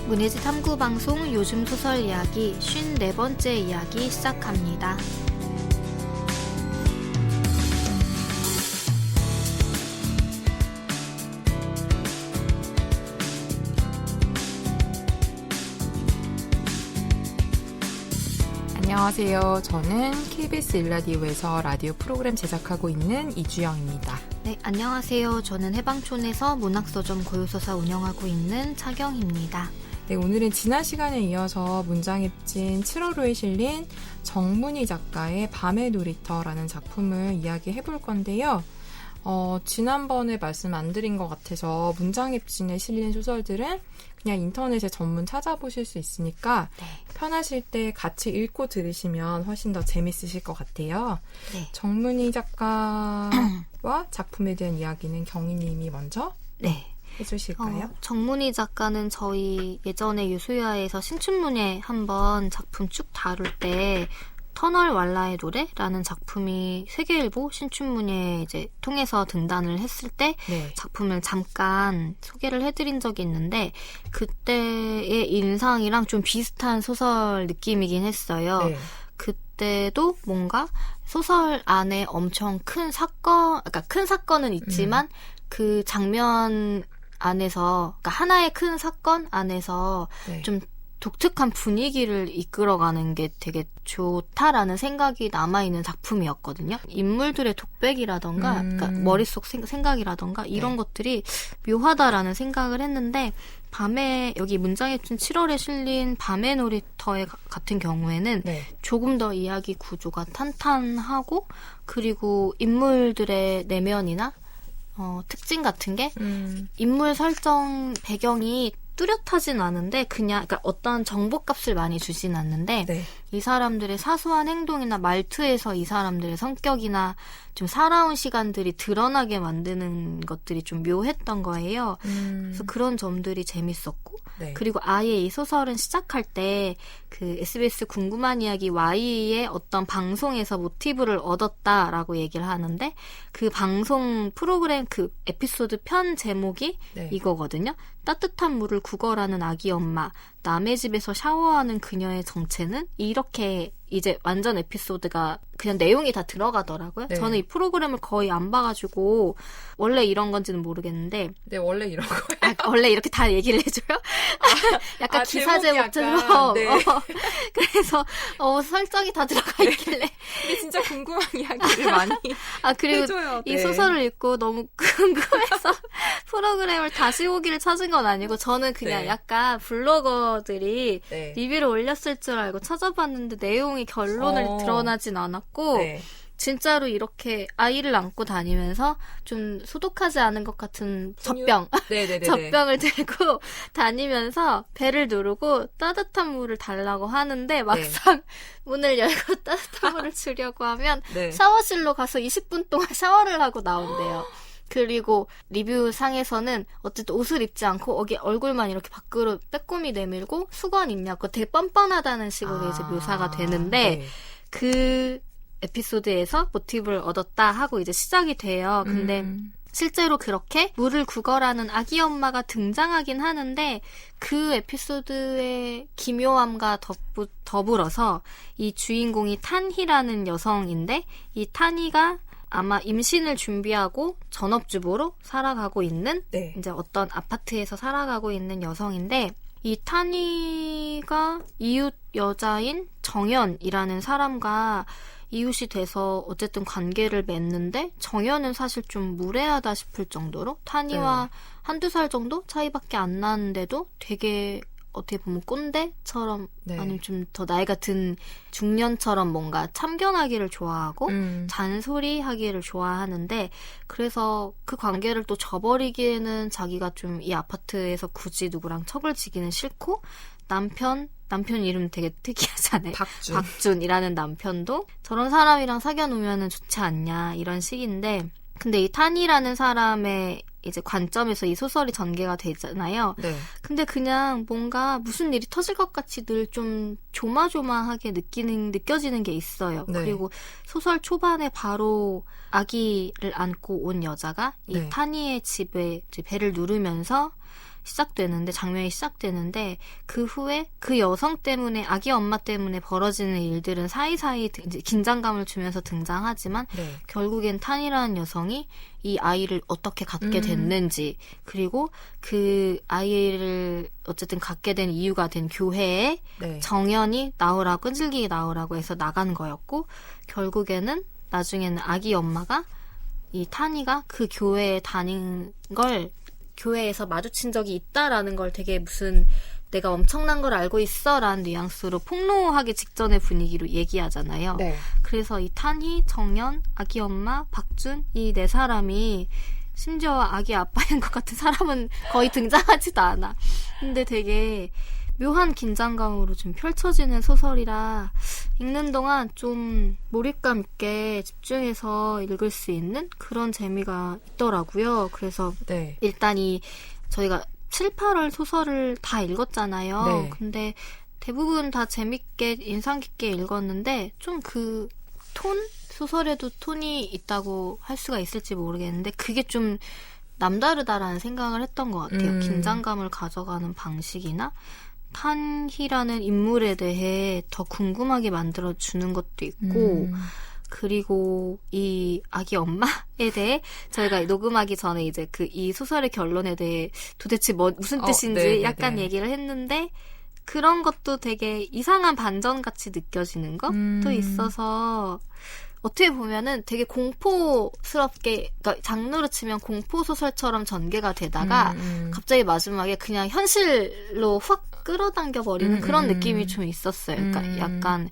문예지 탐구방송 요즘 소설 이야기 54번째 이야기 시작합니다. 안녕하세요. 저는 KBS 일라디오에서 라디오 프로그램 제작하고 있는 이주영입니다. 네, 안녕하세요. 저는 해방촌에서 문학서점 고요서사 운영하고 있는 차경입니다. 네, 오늘은 지난 시간에 이어서 문장입진 7월호에 실린 정문희 작가의 밤의 놀이터라는 작품을 이야기해 볼 건데요. 지난번에 말씀 안 드린 것 같아서 문장입진에 실린 소설들은 그냥 인터넷에 전문 찾아보실 수 있으니까 네. 편하실 때 같이 읽고 들으시면 훨씬 더 재밌으실 것 같아요. 네. 정문희 작가와 작품에 대한 이야기는 경희님이 먼저 해주실까요? 정문희 작가는 저희 예전에 유소야에서 신춘문예 한번 작품 쭉 다룰 때 터널 왈라의 노래라는 작품이 세계일보 신춘문예 이제 통해서 등단을 했을 때 작품을 잠깐 소개를 해드린 적이 있는데 그때의 인상이랑 좀 비슷한 소설 느낌이긴 했어요. 네. 그때도 뭔가 소설 안에 엄청 큰 사건, 그러니까 큰 사건은 있지만 그 장면 안에서, 그러니까 하나의 큰 사건 안에서 좀 독특한 분위기를 이끌어가는 게 되게 좋다라는 생각이 남아있는 작품이었거든요. 인물들의 독백이라던가 그러니까 머릿속 생각이라던가 이런 것들이 묘하다라는 생각을 했는데 밤에 여기 문장입진 7월에 실린 밤의 놀이터에 같은 경우에는 조금 더 이야기 구조가 탄탄하고 그리고 인물들의 내면이나 특징 같은 게 인물 설정 배경이 뚜렷하진 않은데 그러니까 어떤 정보값을 많이 주진 않는데 이 사람들의 사소한 행동이나 말투에서 이 사람들의 성격이나 좀 살아온 시간들이 드러나게 만드는 것들이 좀 묘했던 거예요. 그래서 그런 점들이 재밌었고 그리고 아예 이 소설은 시작할 때 그 SBS 궁금한 이야기 Y의 어떤 방송에서 모티브를 얻었다라고 얘기를 하는데 그 방송 프로그램 그 에피소드 편 제목이 이거거든요. 따뜻한 물을 구걸하는 아기 엄마, 남의 집에서 샤워하는 그녀의 정체는 이렇게 이제 완전 에피소드가 그냥 내용이 다 들어가더라고요. 저는 이 프로그램을 거의 안 봐가지고 원래 이런 건지는 모르겠는데 원래 이런 거예요? 원래 이렇게 다 얘기를 해줘요? 약간 기사 제목처럼 그래서 설정이 다 들어가 있길래 근데 진짜 궁금한 이야기를 많이 그리고 해줘요. 이 소설을 읽고 너무 궁금해서 프로그램을 다시 보기를 찾은 건 아니고 저는 그냥 약간 블로거들이 리뷰를 올렸을 줄 알고 찾아봤는데 내용이 결론을 드러나진 않았고 진짜로 이렇게 아이를 안고 다니면서 좀 소독하지 않은 것 같은 젖병을 들고 다니면서 배를 누르고 따뜻한 물을 달라고 하는데 막상 문을 열고 따뜻한 물을 주려고 하면 샤워실로 가서 20분 동안 샤워를 하고 나온대요. 그리고 리뷰상에서는 어쨌든 옷을 입지 않고 얼굴만 이렇게 밖으로 빼꼼히 내밀고 수건 입냐고 되게 뻔뻔하다는 식으로 이제 묘사가 되는데 그 에피소드에서 모티브를 얻었다 하고 이제 시작이 돼요. 근데 실제로 그렇게 물을 구걸하는 아기 엄마가 등장하긴 하는데 그 에피소드의 기묘함과 더불어서 이 주인공이 탄희라는 여성인데 이 탄희가 아마 임신을 준비하고 전업주부로 살아가고 있는 이제 어떤 아파트에서 살아가고 있는 여성인데 이 탄희가 이웃 여자인 정연이라는 사람과 이웃이 돼서 어쨌든 관계를 맺는데 정연은 사실 좀 무례하다 싶을 정도로 탄희와 한두 살 정도 차이밖에 안 나는데도 되게 어떻게 보면 꼰대처럼 아니면 좀 더 나이가 든 중년처럼 뭔가 참견하기를 좋아하고 잔소리하기를 좋아하는데 그래서 그 관계를 또 저버리기에는 자기가 좀 이 아파트에서 굳이 누구랑 척을 지기는 싫고 남편 이름 되게 특이하잖아요. 박준이라는 남편도 저런 사람이랑 사귀어 놓으면 좋지 않냐 이런 식인데 근데 이 탄이라는 사람의 이제 관점에서 이 소설이 전개가 되잖아요. 근데 그냥 뭔가 무슨 일이 터질 것 같이 늘 좀 조마조마하게 느껴지는 게 있어요. 그리고 소설 초반에 바로 아기를 안고 온 여자가 이 탄이의 집에 이제 배를 누르면서 장면이 시작되는데 그 후에 그 여성 때문에 아기 엄마 때문에 벌어지는 일들은 사이사이 이제 긴장감을 주면서 등장하지만 네. 결국엔 탄이라는 여성이 이 아이를 어떻게 갖게 됐는지 그리고 그 아이를 어쨌든 갖게 된 이유가 된 교회에 네. 정연이 끈질기게 나오라고 해서 나간 거였고 결국에는 나중에는 아기 엄마가 이 타니가 그 교회에 다닌 걸 교회에서 마주친 적이 있다라는 걸 되게 무슨 내가 엄청난 걸 알고 있어 라는 뉘앙스로 폭로하기 직전의 분위기로 얘기하잖아요. 네. 그래서 이 탄희, 정연, 아기 엄마, 박준 이 네 사람이 심지어 아기 아빠인 것 같은 사람은 거의 등장하지도 않아. 근데 되게 묘한 긴장감으로 좀 펼쳐지는 소설이라 읽는 동안 좀 몰입감 있게 집중해서 읽을 수 있는 그런 재미가 있더라고요. 그래서 네. 일단 저희가 7, 8월 소설을 다 읽었잖아요. 네. 근데 대부분 다 재밌게 인상 깊게 읽었는데 좀 그 소설에도 톤이 있다고 할 수가 있을지 모르겠는데 그게 좀 남다르다라는 생각을 했던 것 같아요. 긴장감을 가져가는 방식이나 탄희라는 인물에 대해 더 궁금하게 만들어주는 것도 있고 그리고 이 아기 엄마에 대해 저희가 녹음하기 전에 이제 이 소설의 결론에 대해 도대체 무슨 뜻인지 약간 얘기를 했는데 그런 것도 되게 이상한 반전같이 느껴지는 것도 있어서 어떻게 보면은 되게 공포스럽게, 그러니까 장르로 치면 공포소설처럼 전개가 되다가 갑자기 마지막에 그냥 현실로 확 끌어당겨버리는 그런 느낌이 좀 있었어요. 그러니까 약간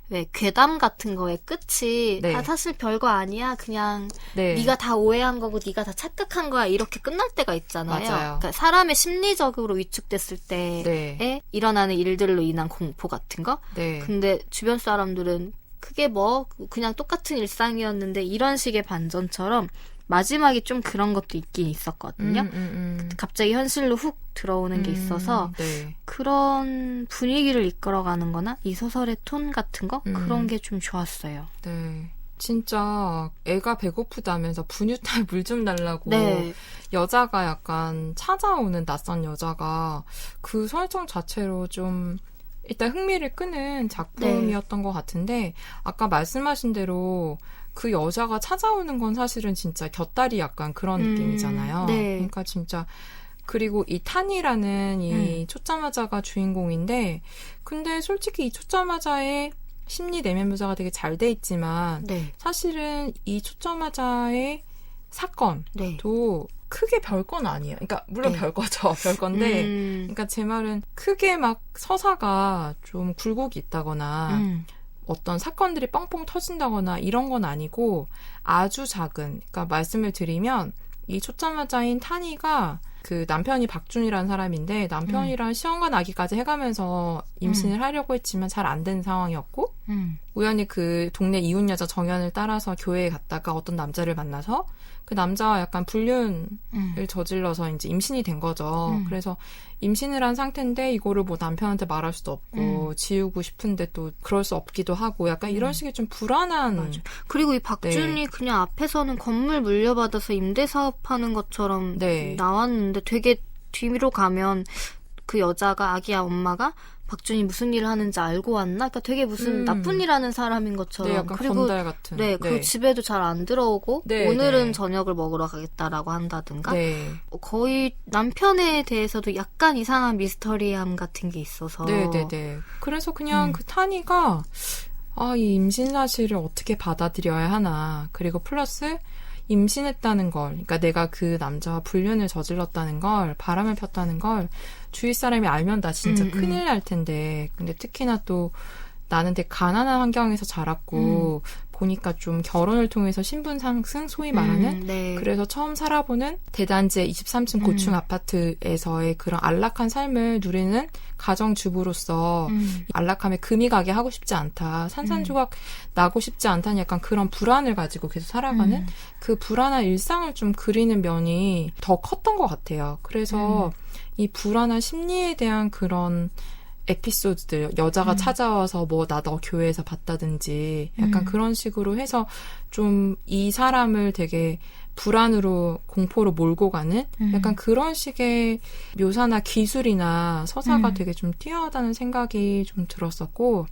왜 괴담 같은 거의 끝이 네. 사실 별거 아니야. 그냥 네. 네가 다 오해한 거고 네가 다 착각한 거야. 이렇게 끝날 때가 있잖아요. 맞아요. 그러니까 사람의 심리적으로 위축됐을 때에 일어나는 일들로 인한 공포 같은 거. 네. 근데 주변 사람들은 그게 그냥 똑같은 일상이었는데 이런 식의 반전처럼 마지막에 좀 그런 것도 있긴 있었거든요. 갑자기 현실로 훅 들어오는 게 있어서 네. 그런 분위기를 이끌어가는 거나 이 소설의 톤 같은 거 그런 게 좀 좋았어요. 네. 진짜 애가 배고프다면서 분유타에 물 좀 달라고 네. 여자가 약간 찾아오는 낯선 여자가 그 설정 자체로 좀 일단 흥미를 끄는 작품이었던 것 같은데 아까 말씀하신 대로 그 여자가 찾아오는 건 사실은 진짜 곁다리 약간 그런 느낌이잖아요. 네. 그러니까 진짜 그리고 이 탄이라는 이 초짜마자가 주인공인데 근데 솔직히 이 초짜마자의 심리 내면 묘사가 되게 잘 돼 있지만 사실은 이 초짜마자의 사건도 크게 별건 아니에요. 그러니까 물론 별거죠. 별건데 그러니까 제 말은 크게 막 서사가 좀 굴곡이 있다거나 어떤 사건들이 뻥뻥 터진다거나 이런 건 아니고 아주 작은 그러니까 말씀을 드리면 이 초짜마자인 탄이가 그 남편이 박준이라는 사람인데 남편이랑 시험관 아기까지 해가면서 임신을 하려고 했지만 잘 안 된 상황이었고 우연히 그 동네 이웃 여자 정연을 따라서 교회에 갔다가 어떤 남자를 만나서 그 남자와 약간 불륜을 저질러서 이제 임신이 된 거죠. 그래서 임신을 한 상태인데 이거를 뭐 남편한테 말할 수도 없고 지우고 싶은데 또 그럴 수 없기도 하고 약간 이런 식의 좀 불안한. 맞아. 그리고 이 박준이 그냥 앞에서는 건물 물려받아서 임대사업하는 것처럼 나왔는데 되게 뒤로 가면 그 여자가 아기 엄마가 박준이 무슨 일을 하는지 알고 왔나? 그러니까 되게 무슨 나쁜 일 하는 사람인 것처럼. 약간 그리고 건달 같은. 그 집에도 잘 안 들어오고 오늘은 저녁을 먹으러 가겠다라고 한다든가. 거의 남편에 대해서도 약간 이상한 미스터리함 같은 게 있어서. 그래서 그냥 그 타니가 이 임신 사실을 어떻게 받아들여야 하나. 그리고 플러스 임신했다는 걸, 그러니까 내가 그 남자와 불륜을 저질렀다는 걸, 바람을 폈다는 걸 주위 사람이 알면 나 진짜 큰일 날 텐데. 근데 특히나 또 나는 되게 가난한 환경에서 자랐고 보니까 좀 결혼을 통해서 신분 상승, 소위 말하는 그래서 처음 살아보는 대단지의 23층 고층 아파트에서의 그런 안락한 삶을 누리는 가정주부로서 안락함에 금이 가게 하고 싶지 않다. 산산조각 나고 싶지 않다는 약간 그런 불안을 가지고 계속 살아가는 그 불안한 일상을 좀 그리는 면이 더 컸던 것 같아요. 그래서 이 불안한 심리에 대한 그런 에피소드들, 여자가 찾아와서 뭐 나 너 교회에서 봤다든지 약간 그런 식으로 해서 좀 이 사람을 되게 불안으로 공포로 몰고 가는 약간 그런 식의 묘사나 기술이나 서사가 되게 좀 뛰어나다는 생각이 좀 들었었고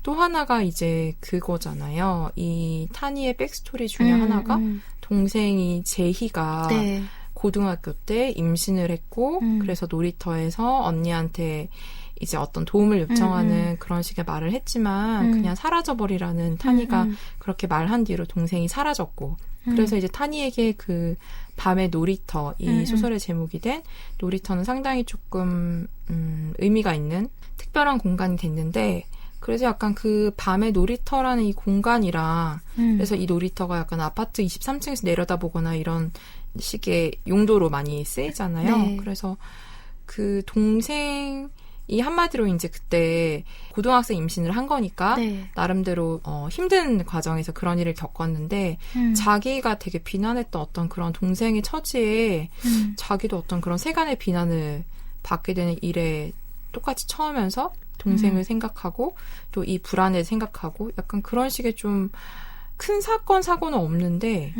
또 하나가 이제 그거잖아요. 이 타니의 백스토리 중에 하나가 동생이 제희가 네. 고등학교 때 임신을 했고 그래서 놀이터에서 언니한테 이제 어떤 도움을 요청하는 그런 식의 말을 했지만 그냥 사라져버리라는 타니가 그렇게 말한 뒤로 동생이 사라졌고 그래서 이제 타니에게 그 밤의 놀이터 이 소설의 제목이 된 놀이터는 상당히 조금 의미가 있는 특별한 공간이 됐는데 그래서 약간 그 밤의 놀이터라는 이 공간이랑 그래서 이 놀이터가 약간 아파트 23층에서 내려다보거나 이런 식의 용도로 많이 쓰이잖아요. 네. 그래서 그 동생이 한마디로 이제 그때 고등학생 임신을 한 거니까 네. 나름대로 힘든 과정에서 그런 일을 겪었는데 자기가 되게 비난했던 어떤 그런 동생의 처지에 자기도 어떤 그런 세간의 비난을 받게 되는 일에 똑같이 처하면서 동생을 생각하고 또 이 불안을 생각하고 약간 그런 식의 좀 큰 사건 사고는 없는데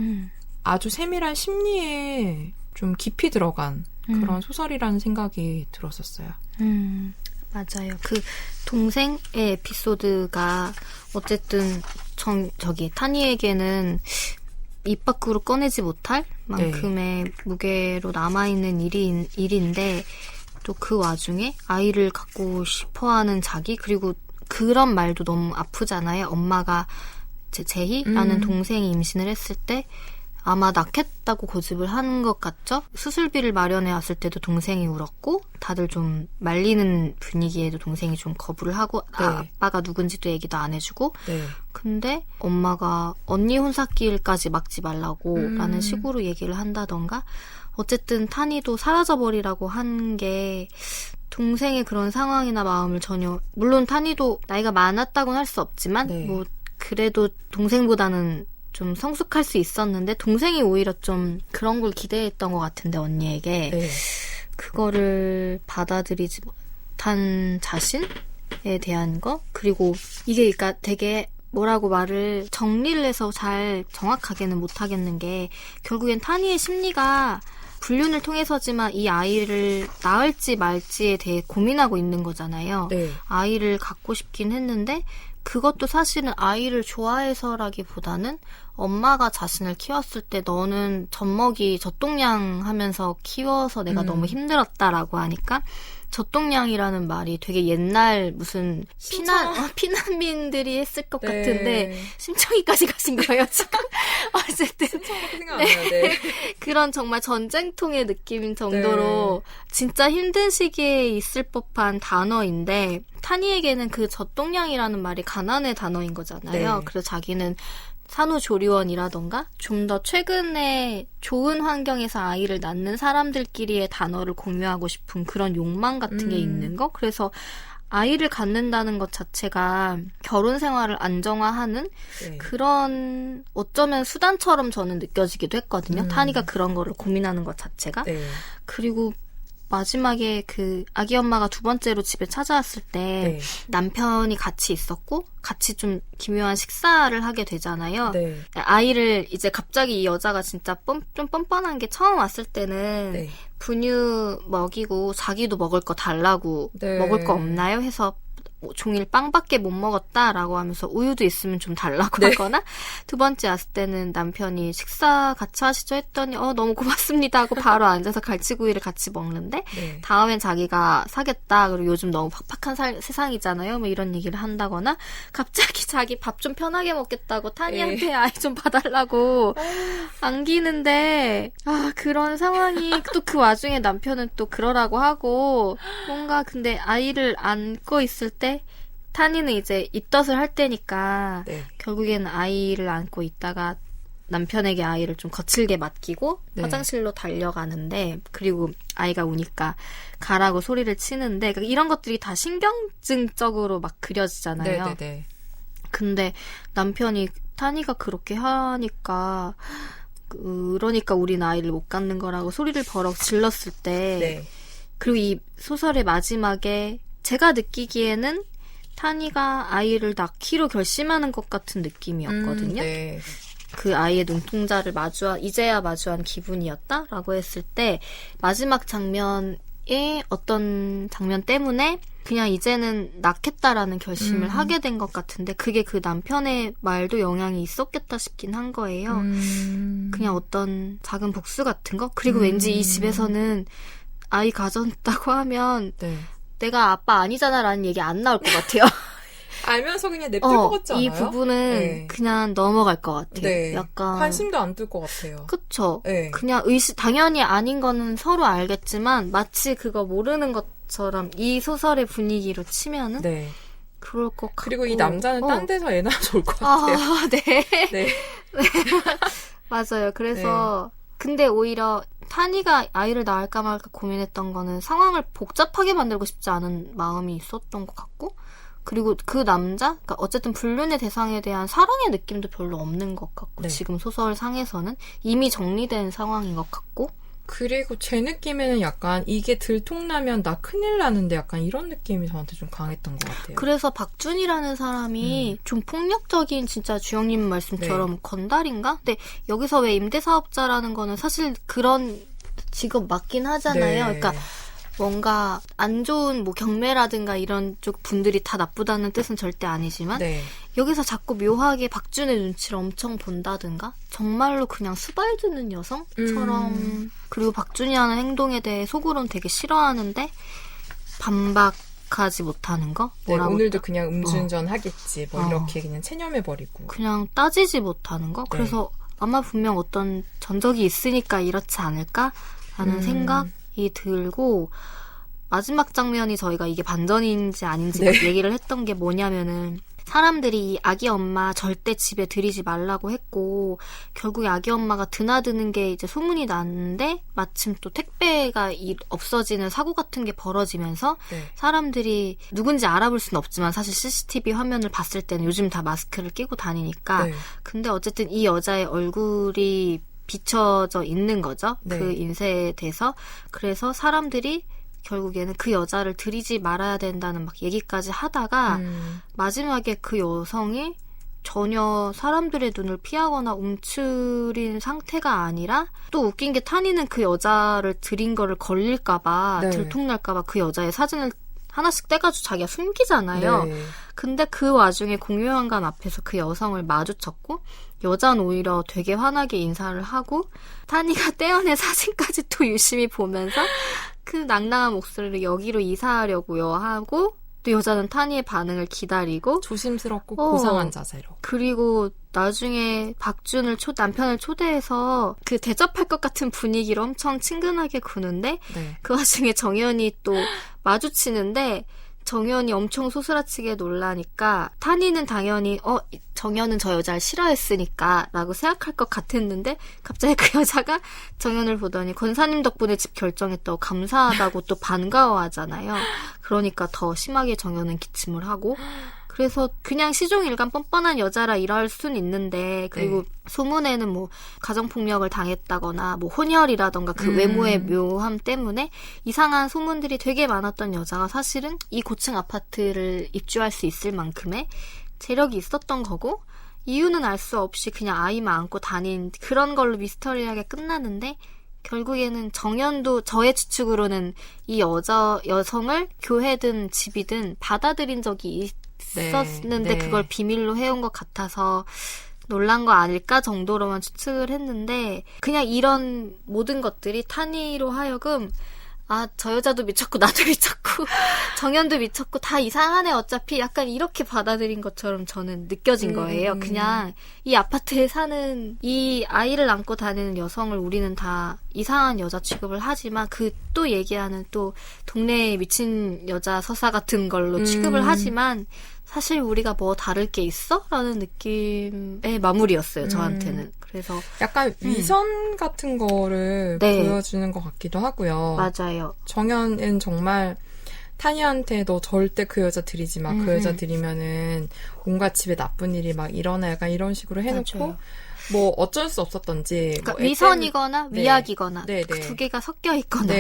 아주 세밀한 심리에 좀 깊이 들어간 그런 소설이라는 생각이 들었었어요. 맞아요. 그 동생의 에피소드가 어쨌든 저기 타니에게는 입 밖으로 꺼내지 못할 만큼의 네. 무게로 남아있는 일인데 또 그 와중에 아이를 갖고 싶어하는 자기 그리고 그런 말도 너무 아프잖아요. 엄마가 제희라는 동생이 임신을 했을 때 아마 낳겠다고 고집을 하는 것 같죠? 수술비를 마련해 왔을 때도 동생이 울었고 다들 좀 말리는 분위기에도 동생이 좀 거부를 하고 네. 아빠가 누군지도 얘기도 안 해주고 네. 근데 엄마가 언니 혼사길까지 막지 말라고 라는 식으로 얘기를 한다던가 어쨌든 타니도 사라져버리라고 한 게 동생의 그런 상황이나 마음을 전혀 물론 타니도 나이가 많았다고는 할 수 없지만 네. 뭐 그래도 동생보다는 좀 성숙할 수 있었는데 동생이 오히려 좀 그런 걸 기대했던 것 같은데 언니에게 네. 그거를 받아들이지 못한 자신에 대한 거 그리고 이게 그러니까 되게 뭐라고 말을 정리를 해서 잘 정확하게는 못하겠는 게 결국엔 타니의 심리가 불륜을 통해서지만 이 아이를 낳을지 말지에 대해 고민하고 있는 거잖아요. 네. 아이를 갖고 싶긴 했는데 그것도 사실은 아이를 좋아해서라기보다는 엄마가 자신을 키웠을 때 너는 젖먹이 젖동량 하면서 키워서 내가 너무 힘들었다라고 하니까 젖동량이라는 말이 되게 옛날 무슨 피난민들이 했을 것 네. 같은데 심청이까지 가신 거예요 지금. 어쨌든 네. 네. 그런 정말 전쟁통의 느낌인 정도로 네. 진짜 힘든 시기에 있을 법한 단어인데 타니에게는 그 젖동량이라는 말이 가난의 단어인 거잖아요. 네. 그래서 자기는 산후조리원이라던가 좀 더 최근에 좋은 환경에서 아이를 낳는 사람들끼리의 단어를 공유하고 싶은 그런 욕망 같은 게 있는 거. 그래서 아이를 갖는다는 것 자체가 결혼 생활을 안정화하는 네. 그런 어쩌면 수단처럼 저는 느껴지기도 했거든요. 타니가 그런 거를 고민하는 것 자체가. 네. 그리고 마지막에 그 아기 엄마가 두 번째로 집에 찾아왔을 때 네. 남편이 같이 있었고 같이 좀 기묘한 식사를 하게 되잖아요. 네. 아이를 이제 갑자기 이 여자가 진짜 좀 뻔뻔한 게 처음 왔을 때는 네. 분유 먹이고 자기도 먹을 거 달라고 네. 먹을 거 없나요? 해서 종일 빵밖에 못 먹었다라고 하면서 우유도 있으면 좀 달라고 네. 하거나 두 번째 왔을 때는 남편이 식사 같이 하시죠 했더니 너무 고맙습니다 하고 바로 앉아서 갈치구이를 같이 먹는데 네. 다음엔 자기가 사겠다 그리고 요즘 너무 팍팍한 세상이잖아요 뭐 이런 얘기를 한다거나 갑자기 자기 밥 좀 편하게 먹겠다고 타니한테 아이 좀 봐달라고 안기는데 그런 상황이 또 그 와중에 남편은 또 그러라고 하고 뭔가 근데 아이를 안고 있을 때 타니는 이제 입덧을 할 때니까 네. 결국에는 아이를 안고 있다가 남편에게 아이를 좀 거칠게 맡기고 네. 화장실로 달려가는데 그리고 아이가 우니까 가라고 소리를 치는데 그러니까 이런 것들이 다 신경증적으로 막 그려지잖아요. 네네네. 근데 남편이 타니가 그렇게 하니까 그러니까 우린 아이를 못 갖는 거라고 소리를 버럭 질렀을 때 네. 그리고 이 소설의 마지막에 제가 느끼기에는 타니가 아이를 낳기로 결심하는 것 같은 느낌이었거든요. 네. 그 아이의 눈동자를 이제야 마주한 기분이었다라고 했을 때 마지막 장면의 어떤 장면 때문에 그냥 이제는 낳겠다라는 결심을 하게 된 것 같은데 그게 그 남편의 말도 영향이 있었겠다 싶긴 한 거예요. 그냥 어떤 작은 복수 같은 거? 그리고 왠지 이 집에서는 아이 가졌다고 하면 네. 내가 아빠 아니잖아 라는 얘기 안 나올 것 같아요. 알면서 그냥 냅둘 것 같지 않아요? 이 부분은 네. 그냥 넘어갈 것 같아요. 네. 약간 관심도 안 둘 것 같아요. 그쵸. 네. 그냥 당연히 아닌 거는 서로 알겠지만 마치 그거 모르는 것처럼 이 소설의 분위기로 치면은 네. 그럴 것 같고. 그리고 이 남자는 딴 데서 애 낳아서 올 것 같아요. 네. 네. 맞아요. 그래서 근데 오히려 타니가 아이를 낳을까 말까 고민했던 거는 상황을 복잡하게 만들고 싶지 않은 마음이 있었던 것 같고 그리고 그 남자, 그러니까 어쨌든 불륜의 대상에 대한 사랑의 느낌도 별로 없는 것 같고 네. 지금 소설 상에서는 이미 정리된 상황인 것 같고 그리고 제 느낌에는 약간 이게 들통나면 나 큰일 나는데 약간 이런 느낌이 저한테 좀 강했던 것 같아요. 그래서 박준이라는 사람이 좀 폭력적인 진짜 주영님 말씀처럼 건달인가? 근데 여기서 왜 임대사업자라는 거는 사실 그런 직업 맞긴 하잖아요. 그러니까 뭔가 안 좋은 뭐 경매라든가 이런 쪽 분들이 다 나쁘다는 뜻은 절대 아니지만 여기서 자꾸 묘하게 박준의 눈치를 엄청 본다든가 정말로 그냥 수발드는 여성처럼 그리고 박준이 하는 행동에 대해 속으로는 되게 싫어하는데 반박하지 못하는 거? 오늘도 그냥 음주운전 하겠지 뭐 이렇게 그냥 체념해버리고 그냥 따지지 못하는 거? 그래서 아마 분명 어떤 전적이 있으니까 이렇지 않을까라는 생각이 들고 마지막 장면이 저희가 이게 반전인지 아닌지 얘기를 했던 게 뭐냐면은 사람들이 이 아기 엄마 절대 집에 들이지 말라고 했고 결국에 아기 엄마가 드나드는 게 이제 소문이 났는데 마침 또 택배가 없어지는 사고 같은 게 벌어지면서 사람들이 누군지 알아볼 수는 없지만 사실 CCTV 화면을 봤을 때는 요즘 다 마스크를 끼고 다니니까 근데 어쨌든 이 여자의 얼굴이 비춰져 있는 거죠. 그 인쇄에 대해서. 그래서 사람들이 결국에는 그 여자를 들이지 말아야 된다는 막 얘기까지 하다가 마지막에 그 여성이 전혀 사람들의 눈을 피하거나 움츠린 상태가 아니라 또 웃긴 게 타니는 그 여자를 들인 거를 걸릴까봐 들통날까봐 그 여자의 사진을 하나씩 떼가지고 자기가 숨기잖아요. 근데 그 와중에 공유현관 앞에서 그 여성을 마주쳤고 여자는 오히려 되게 환하게 인사를 하고 타니가 떼어낸 사진까지 또 유심히 보면서 그 낭낭한 목소리로 여기로 이사하려고요 하고 또 여자는 타니의 반응을 기다리고 조심스럽고 고상한 자세로 그리고 나중에 박준을 남편을 초대해서 그 대접할 것 같은 분위기로 엄청 친근하게 구는데 그 와중에 정연이 또 마주치는데 정연이 엄청 소스라치게 놀라니까 타니는 당연히 정연은 저 여자를 싫어했으니까 라고 생각할 것 같았는데 갑자기 그 여자가 정연을 보더니 권사님 덕분에 집 결정했다고 감사하다고 또 반가워하잖아요. 그러니까 더 심하게 정연은 기침을 하고 그래서 그냥 시종일관 뻔뻔한 여자라 이럴 순 있는데 그리고 소문에는 뭐 가정폭력을 당했다거나 뭐 혼혈이라던가 그 외모의 묘함 때문에 이상한 소문들이 되게 많았던 여자가 사실은 이 고층 아파트를 입주할 수 있을 만큼의 재력이 있었던 거고 이유는 알 수 없이 그냥 아이만 안고 다닌 그런 걸로 미스터리하게 끝나는데 결국에는 정연도 저의 추측으로는 이 여성을 교회든 집이든 받아들인 적이 있었는데 그걸 비밀로 해온 것 같아서 놀란 거 아닐까 정도로만 추측을 했는데 그냥 이런 모든 것들이 타니로 하여금 저 여자도 미쳤고 나도 미쳤고 정연도 미쳤고 다 이상하네 어차피 약간 이렇게 받아들인 것처럼 저는 느껴진 거예요. 그냥 이 아파트에 사는 이 아이를 안고 다니는 여성을 우리는 다 이상한 여자 취급을 하지만 그 또 얘기하는 또 동네에 미친 여자 서사 같은 걸로 취급을 하지만 사실 우리가 뭐 다를 게 있어? 라는 느낌의 마무리였어요. 저한테는. 그래서 약간 위선 같은 거를 보여주는 것 같기도 하고요. 맞아요. 정연은 정말 타니한테 너 절대 그 여자 들이지 마. 그 여자 들이면은 온갖 집에 나쁜 일이 막 일어나 약간 이런 식으로 해놓고 맞아요. 뭐 어쩔 수 없었던지 그러니까 뭐 위선이거나 위약이거나 그 두 개가 섞여 있거나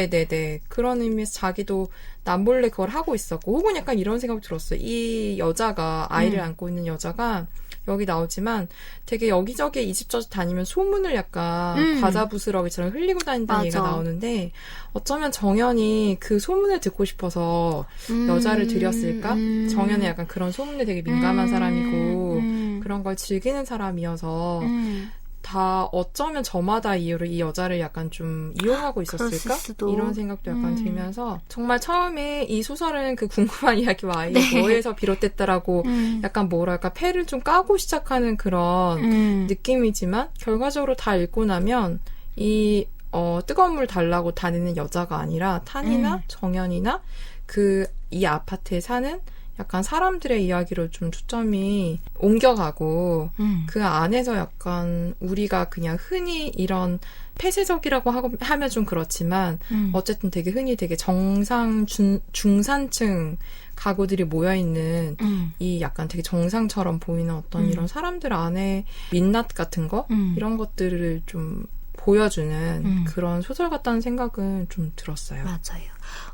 그런 의미에서 자기도 남몰래 그걸 하고 있었고 혹은 약간 이런 생각이 들었어요. 이 여자가 아이를 안고 있는 여자가 여기 나오지만 되게 여기저기 이 집 저 집 다니면 소문을 약간 과자 부스러기처럼 흘리고 다닌다는 얘기가 나오는데 어쩌면 정연이 그 소문을 듣고 싶어서 여자를 들였을까? 정연은 약간 그런 소문에 되게 민감한 사람이고 그런 걸 즐기는 사람이어서 다 어쩌면 저마다 이유로 이 여자를 약간 좀 이용하고 있었을까? 이런 생각도 약간 들면서 정말 처음에 이 소설은 그 궁금한 이야기와 아이의 뭐에서 비롯됐다라고 약간 뭐랄까 패를 좀 까고 시작하는 그런 느낌이지만 결과적으로 다 읽고 나면 이 뜨거운 물 달라고 다니는 여자가 아니라 탄이나 정연이나 이 아파트에 사는 약간 사람들의 이야기로 좀 초점이 옮겨가고 그 안에서 약간 우리가 그냥 흔히 이런 폐쇄적이라고 하면 좀 그렇지만 어쨌든 되게 흔히 되게 중산층 가구들이 모여있는 이 약간 되게 정상처럼 보이는 어떤 이런 사람들 안에 민낯 같은 거 이런 것들을 좀 보여주는 그런 소설 같다는 생각은 좀 들었어요. 맞아요.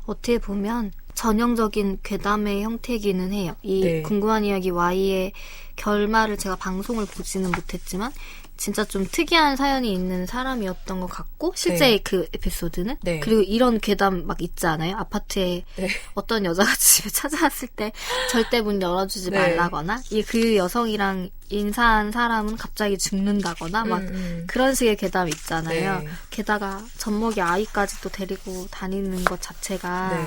어떻게 보면 전형적인 괴담의 형태이기는 해요. 이 궁금한 이야기 Y의 결말을 제가 방송을 보지는 못했지만 진짜 좀 특이한 사연이 있는 사람이었던 것 같고 실제 그 에피소드는 그리고 이런 괴담 막 있지 않아요? 아파트에 어떤 여자가 집에 찾아왔을 때 절대 문 열어주지 말라거나 그 여성이랑 인사한 사람은 갑자기 죽는다거나 막 그런 식의 괴담 있잖아요. 게다가 젖먹이 아이까지 또 데리고 다니는 것 자체가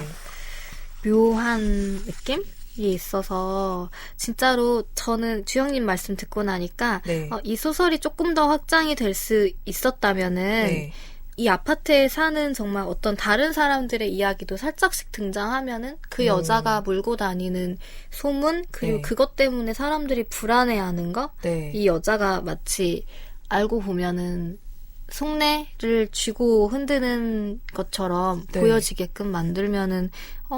묘한 느낌? 이 있어서 진짜로 저는 주영님 말씀 듣고 나니까 이 소설이 조금 더 확장이 될 수 있었다면은 이 아파트에 사는 정말 어떤 다른 사람들의 이야기도 살짝씩 등장하면은 그 여자가 몰고 다니는 소문 그리고 그것 때문에 사람들이 불안해하는 거 이 여자가 마치 알고 보면은 속내를 쥐고 흔드는 것처럼 보여지게끔 만들면은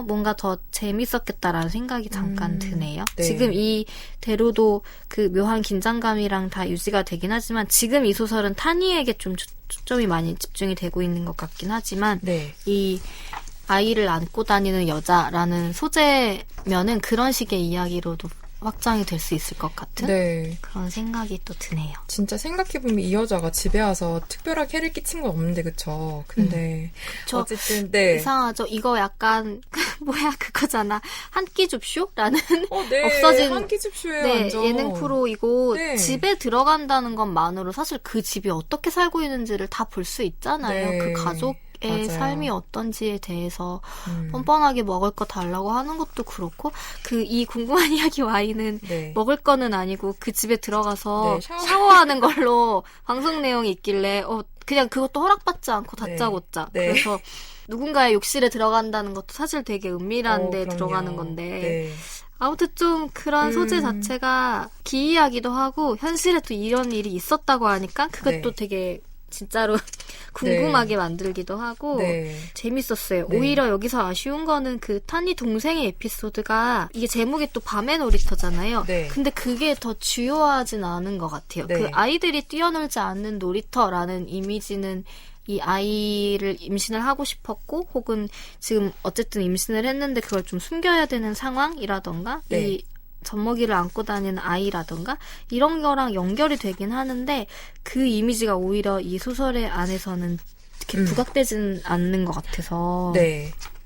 뭔가 더 재밌었겠다라는 생각이 잠깐 드네요. 지금 이대로도 그 묘한 긴장감이랑 다 유지가 되긴 하지만 지금 이 소설은 타니에게 좀 초점이 많이 집중이 되고 있는 것 같긴 하지만 이 아이를 안고 다니는 여자라는 소재면은 그런 식의 이야기로도 확장이 될 수 있을 것 같은 그런 생각이 또 드네요. 진짜 생각해보면 이 여자가 집에 와서 특별하게 해를 끼친 건 없는데 그쵸? 근데 어쨌든 이상하죠? 이거 약간 뭐야 그거잖아. 한 끼 줍쇼라는 없어진 한 끼 줍쇼예요. 완전. 예능 프로이고 집에 들어간다는 것만으로 사실 그 집이 어떻게 살고 있는지를 다 볼 수 있잖아요. 그 가족 의 삶이 어떤지에 대해서 뻔뻔하게 먹을 거 달라고 하는 것도 그렇고 이 궁금한 이야기 Y는 먹을 거는 아니고 그 집에 들어가서 샤워하는 걸로 방송 내용이 있길래 그냥 그것도 허락받지 않고 다짜고짜 그래서 누군가의 욕실에 들어간다는 것도 사실 되게 은밀한 데 들어가는 건데 아무튼 좀 그런 소재 자체가 기이하기도 하고 현실에 또 이런 일이 있었다고 하니까 그것도 되게 진짜로 궁금하게 만들기도 하고 재밌었어요. 오히려 여기서 아쉬운 거는 그 타니 동생의 에피소드가 이게 제목이 또 밤의 놀이터잖아요. 근데 그게 더 주요하진 않은 것 같아요. 그 아이들이 뛰어놀지 않는 놀이터라는 이미지는 이 아이를 임신을 하고 싶었고 혹은 지금 어쨌든 임신을 했는데 그걸 좀 숨겨야 되는 상황이라던가 이 젖먹이를 안고 다니는 아이라던가 이런 거랑 연결이 되긴 하는데 그 이미지가 오히려 이 소설의 안에서는 이렇게 부각되지는 않는 것 같아서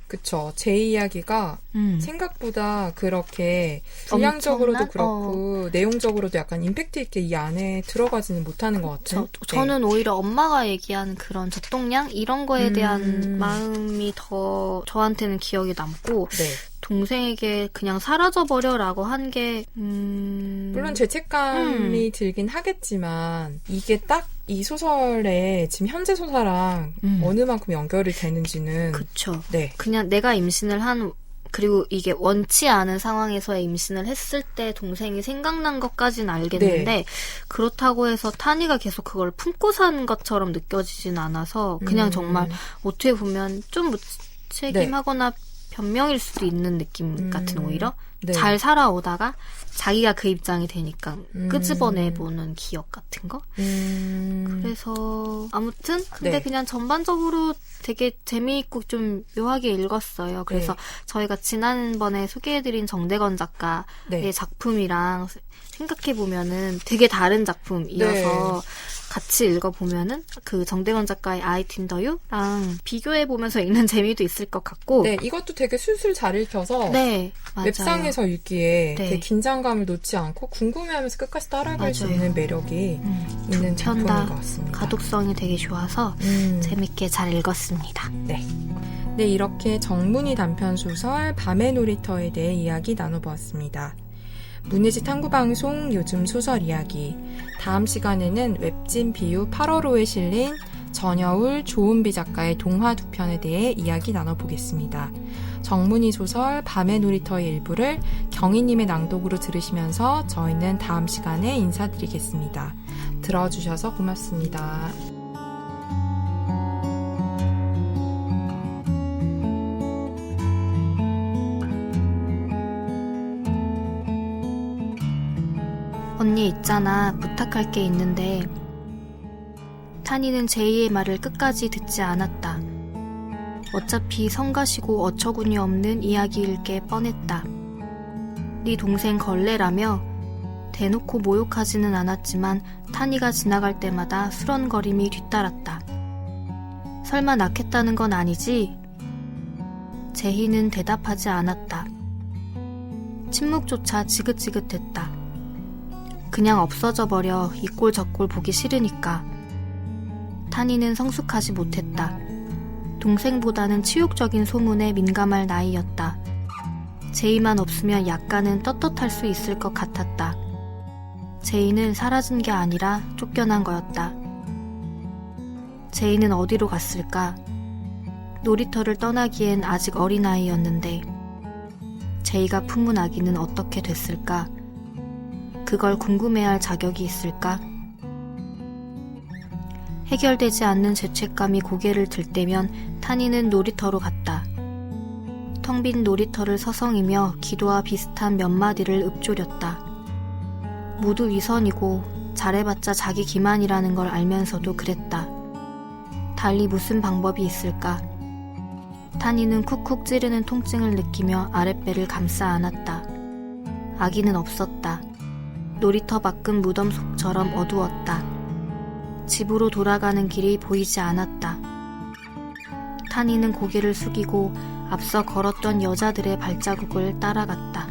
그쵸. 제 이야기가 생각보다 그렇게 분량적으로도 그렇고 내용적으로도 약간 임팩트 있게 이 안에 들어가지는 못하는 것 같아요. 저는 오히려 엄마가 얘기하는 그런 젖동량 이런 거에 대한 마음이 더 저한테는 기억이 남고 동생에게 그냥 사라져버려라고 한 게 물론 죄책감이 들긴 하겠지만 이게 딱 이 소설의 지금 현재 소설랑 어느 만큼 연결이 되는지는 그쵸. 그냥 내가 임신을 한 그리고 이게 원치 않은 상황에서의 임신을 했을 때 동생이 생각난 것까지는 알겠는데 그렇다고 해서 타니가 계속 그걸 품고 사는 것처럼 느껴지진 않아서 그냥 정말 어떻게 보면 좀 무책임하거나 변명일 수도 있는 느낌 같은 오히려 네. 잘 살아오다가 자기가 그 입장이 되니까 끄집어내보는 기억 같은 거? 그래서 아무튼 근데 네. 그냥 전반적으로 되게 재미있고 좀 묘하게 읽었어요. 그래서 네. 저희가 지난번에 소개해드린 정대건 작가의 네. 작품이랑 생각해보면은 되게 다른 작품이어서 같이 읽어보면은 그 정대건 작가의 I Tinder You랑 비교해보면서 읽는 재미도 있을 것 같고. 네, 이것도 되게 술술 잘 읽혀서 네, 맞아요. 웹상에서 읽기에 네. 되게 긴장감을 놓지 않고 궁금해하면서 끝까지 따라갈 수 맞아요. 있는 매력이 있는 작품인 것 같습니다. 가독성이 되게 좋아서 재밌게 잘 읽었습니다. 네. 네, 이렇게 정문희 단편 소설 밤의 놀이터에 대해 이야기 나눠보았습니다. 문예지 탐구방송 요즘 소설 이야기. 다음 시간에는 웹진 비유 8월호에 실린 전여울 조은비 작가의 동화 두 편에 대해 이야기 나눠보겠습니다. 정문희 소설 밤의 놀이터의 일부를 경희님의 낭독으로 들으시면서 저희는 다음 시간에 인사드리겠습니다. 들어주셔서 고맙습니다. 언니 있잖아. 부탁할 게 있는데. 탄이는 제이의 말을 끝까지 듣지 않았다. 어차피 성가시고 어처구니 없는 이야기일 게 뻔했다. 네 동생 걸레라며 대놓고 모욕하지는 않았지만 탄이가 지나갈 때마다 수런거림이 뒤따랐다. 설마 낳겠다는 건 아니지? 제희는 대답하지 않았다. 침묵조차 지긋지긋했다. 그냥 없어져 버려. 이 꼴 저 꼴 보기 싫으니까. 탄이는 성숙하지 못했다. 동생보다는 치욕적인 소문에 민감할 나이였다. 제이만 없으면 약간은 떳떳할 수 있을 것 같았다. 제이는 사라진 게 아니라 쫓겨난 거였다. 제이는 어디로 갔을까? 놀이터를 떠나기엔 아직 어린아이였는데 제이가 품은 아기는 어떻게 됐을까? 그걸 궁금해할 자격이 있을까? 해결되지 않는 죄책감이 고개를 들때면 탄이는 놀이터로 갔다. 텅 빈 놀이터를 서성이며 기도와 비슷한 몇 마디를 읊조렸다. 모두 위선이고 잘해봤자 자기 기만이라는 걸 알면서도 그랬다. 달리 무슨 방법이 있을까? 탄이는 쿡쿡 찌르는 통증을 느끼며 아랫배를 감싸 안았다. 아기는 없었다. 놀이터 밖은 무덤 속처럼 어두웠다. 집으로 돌아가는 길이 보이지 않았다. 탄이는 고개를 숙이고 앞서 걸었던 여자들의 발자국을 따라갔다.